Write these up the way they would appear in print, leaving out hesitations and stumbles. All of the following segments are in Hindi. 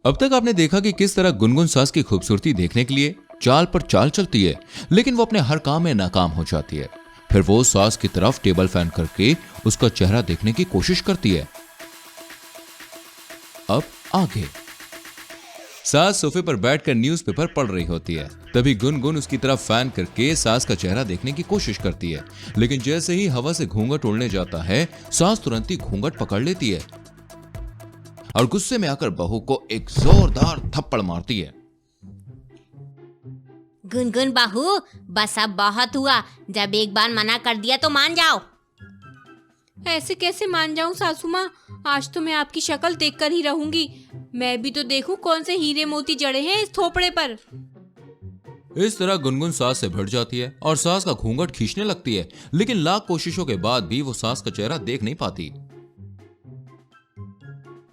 अब तक आपने देखा कि किस तरह गुनगुन सास की खूबसूरती देखने के लिए चाल पर चाल चलती है, लेकिन वो अपने हर काम में नाकाम हो जाती है। फिर वो सास की तरफ टेबल फैन करके उसका चेहरा देखने की कोशिश करती है। अब आगे सास सोफे पर बैठकर न्यूज़पेपर पढ़ रही होती है। तभी गुनगुन उसकी तरफ फैन करके सास का चेहरा देखने की कोशिश करती है, लेकिन जैसे ही हवा से घूंघट उड़ने जाता है, सास तुरंत ही घूंघट पकड़ लेती है और गुस्से में आकर बहू को एक जोरदार थप्पड़ मारती है। गुनगुन बहू, बस अब बहुत हुआ। जब एक बार मना कर दिया तो मान जाओ। ऐसे कैसे मान जाऊं सासू माँ? आज तो मैं आपकी शक्ल देखकर ही रहूंगी। मैं भी तो देखूं कौन से हीरे मोती जड़े हैं इस थोपड़े पर। इस तरह गुनगुन सास से भिड़ जाती है और सास का घूंघट खींचने लगती है, लेकिन लाख कोशिशों के बाद भी वो सास का चेहरा देख नहीं पाती।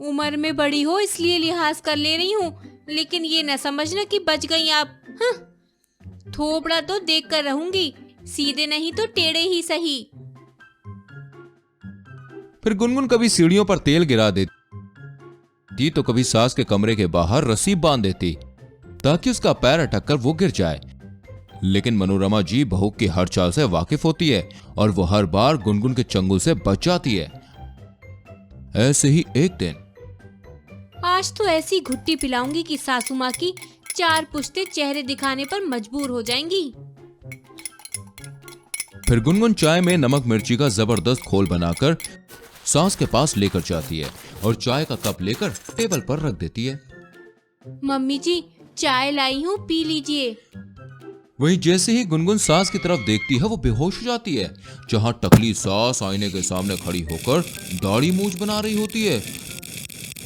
उम्र में बड़ी हो इसलिए लिहाज कर ले रही हूँ, लेकिन ये न समझना कि बच गई आप। थोपड़ा तो देख कर रहूंगी, सीधे नहीं तो टेढ़े ही सही। फिर गुनगुन कभी सीढ़ियों पर तेल गिरा देती तो कभी सास के कमरे के बाहर रस्सी बांध देती ताकि उसका पैर अटक कर वो गिर जाए। लेकिन मनोरमा जी बहू की हर चाल से वाकिफ होती है और वो हर बार गुनगुन के चंगुल से बच जाती है। ऐसे ही एक दिन आज तो ऐसी घुट्टी पिलाऊंगी कि सासू माँ की 4 पुश्ते चेहरे दिखाने पर मजबूर हो जाएंगी। फिर गुनगुन चाय में नमक मिर्ची का जबरदस्त घोल बनाकर सास के पास लेकर जाती है और चाय का कप लेकर टेबल पर रख देती है। मम्मी जी, चाय लाई हूँ, पी लीजिए। वहीं जैसे ही गुनगुन सास की तरफ देखती है, वो बेहोश हो जाती है। जहां टकली सास आईने के सामने खड़ी होकर दाढ़ी मूंछ बना रही होती है,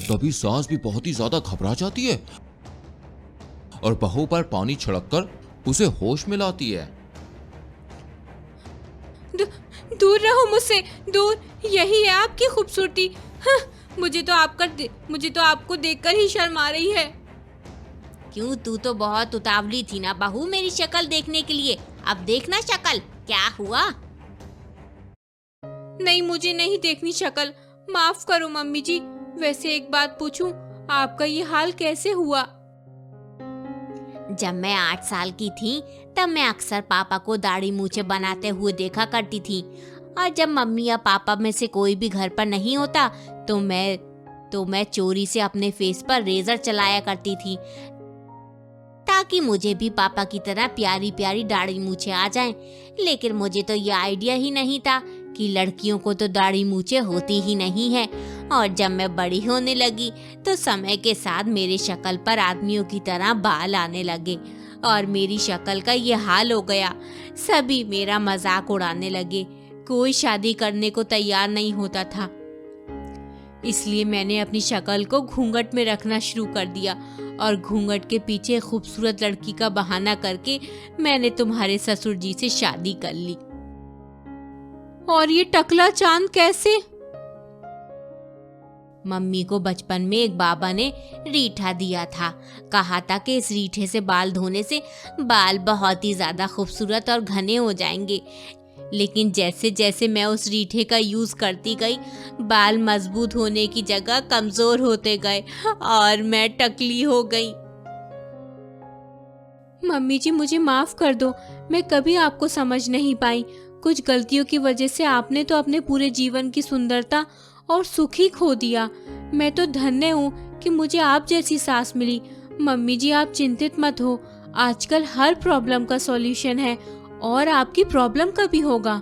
तभी सास भी बहुत ही ज्यादा घबरा जाती है और बहू पर पानी छिड़ककर उसे होश में लाती है। दूर रहो मुझसे, दूर। यही है आपकी खूबसूरती। मुझे तो आपको देखकर ही शर्म आ रही है। क्यों, तू तो बहुत उतावली थी ना बहू मेरी शक्ल देखने के लिए। अब देखना शक्ल क्या हुआ। नहीं, मुझे नहीं देखनी शक्ल। माफ करो मम्मी जी। वैसे एक बात पूछूं, आपका ये हाल कैसे हुआ? जब मैं 8 साल की थी तब मैं अक्सर पापा को दाढ़ी मूछें बनाते हुए देखा करती थी, और जब मम्मी या पापा में से कोई भी घर पर नहीं होता तो मैं चोरी से अपने फेस पर रेजर चलाया करती थी ताकि मुझे भी पापा की तरह प्यारी प्यारी दाढ़ी मूछें आ जाएं। लेकिन मुझे तो ये आइडिया ही नहीं था कि लड़कियों को तो दाढ़ी मूछें होती ही नहीं है। और जब मैं बड़ी होने लगी तो समय के साथ मेरी शक्ल पर आदमियों की तरह बाल आने लगे और मेरी शक्ल का ये हाल हो गया। सभी मेरा मजाक उड़ाने लगे। कोई शादी करने को तैयार नहीं होता था, इसलिए मैंने अपनी शक्ल को घूंघट में रखना शुरू कर दिया और घूंघट के पीछे खूबसूरत लड़की का बहाना करके मैंने तुम्हारे ससुर जी से शादी कर ली। और ये टकला चांद कैसे? मम्मी को बचपन में एक बाबा ने रीठा दिया था। कहा था कि इस रीठे से बाल धोने से बाल बहुत ही ज्यादा खूबसूरत और घने हो जाएंगे। लेकिन जैसे जैसे मैं उस रीठे का यूज करती गई, बाल मजबूत होने की जगह कमजोर होते गए और मैं टकली हो गई। मम्मी जी, मुझे माफ कर दो। मैं कभी आपको समझ नहीं पाई। कुछ गलतियों की वजह से आपने तो अपने पूरे जीवन की सुंदरता और सुख ही खो दिया। मैं तो धन्य हूँ कि मुझे आप जैसी सास मिली। मम्मी जी, आप चिंतित मत हो। आजकल हर प्रॉब्लम का सॉल्यूशन है और आपकी प्रॉब्लम का भी होगा।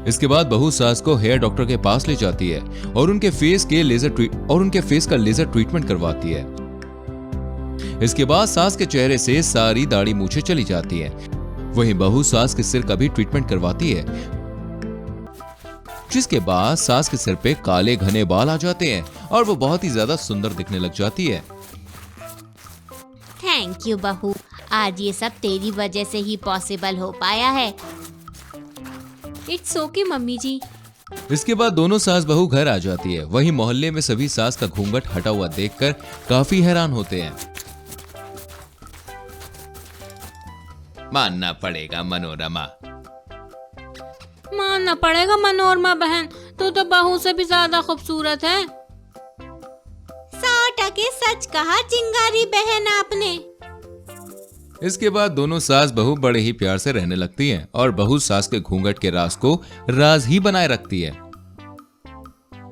इसके बाद बहू सास को हेयर डॉक्टर के पास ले जाती है और उनके फेस का लेजर ट्रीटमेंट करवाती है। इसके बाद सास के चेहरे से सारी दाढ़ी मूछें चली जाती है। वहीं बहू सास के सिर का भी ट्रीटमेंट करवाती है, जिसके बाद सास के सिर पे काले घने बाल आ जाते हैं और वो बहुत ही ज्यादा सुंदर दिखने लग जाती है। थैंक यू बहू, आज ये सब तेरी वजह से ही पॉसिबल हो पाया है। इट्स ओके मम्मी जी। इसके बाद दोनों सास बहू घर आ जाती है। वहीं मोहल्ले में सभी सास का घूंघट हटा हुआ देखकर काफी हैरान होते हैं। मानना पड़ेगा मनोरमा मानना पड़ेगा मनोरमा बहन, तू तो बहू से भी ज्यादा खूबसूरत है। टके सच कहा चिंगारी बहन आपने। इसके बाद दोनों सास बहू बड़े ही प्यार से रहने लगती हैं और बहू सास के घूंघट के राज को राज ही बनाए रखती है।